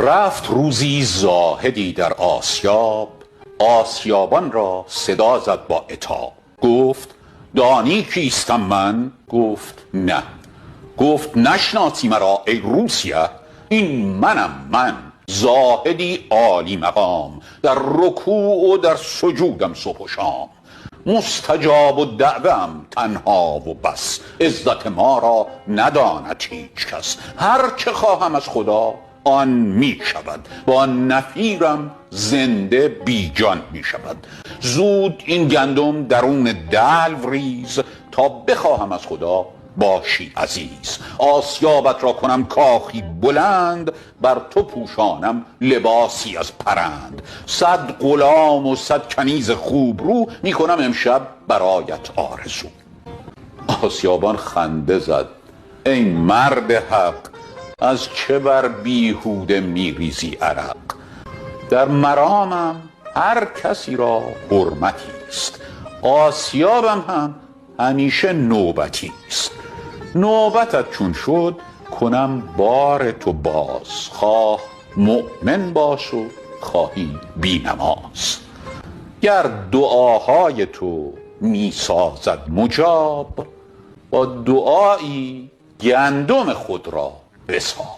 رفت روزی زاهدی در آسیاب، آسیابان را صدا زد با عتاب. گفت دانی کیستم من؟ گفت نه. گفت نشناسی مرا ای روسیه؟ این منم من، زاهدی عالی مقام، در رکوع و در سجودم صبح و شام. مستجاب و دعوم تنها و بس، عزت ما را نداند هیچ کس. هر چه خواهم از خدا آن می شود، با نفیرم زنده بی جان می شود. زود این گندم درون دلو ریز، تا بخواهم از خدا باشی عزیز. آسیابت را کنم کاخی بلند، بر تو پوشانم لباسی از پرند. 100 غلام و 100 کنیز خوب رو، می کنم امشب برایت آرزو. آسیابان خنده زد ای مرد حق، از چه بر بیهوده می ریزی عرق؟ در مرامم هر کسی را حرمتی است، آسیابم هم همیشه نوبتی است. نوبتت چون شد کنم بار تو باز، خواه مؤمن باش و خواهی بی نماز. گر دعاهای تو می سازد مجاب، با دعایی گندم خود را بساز.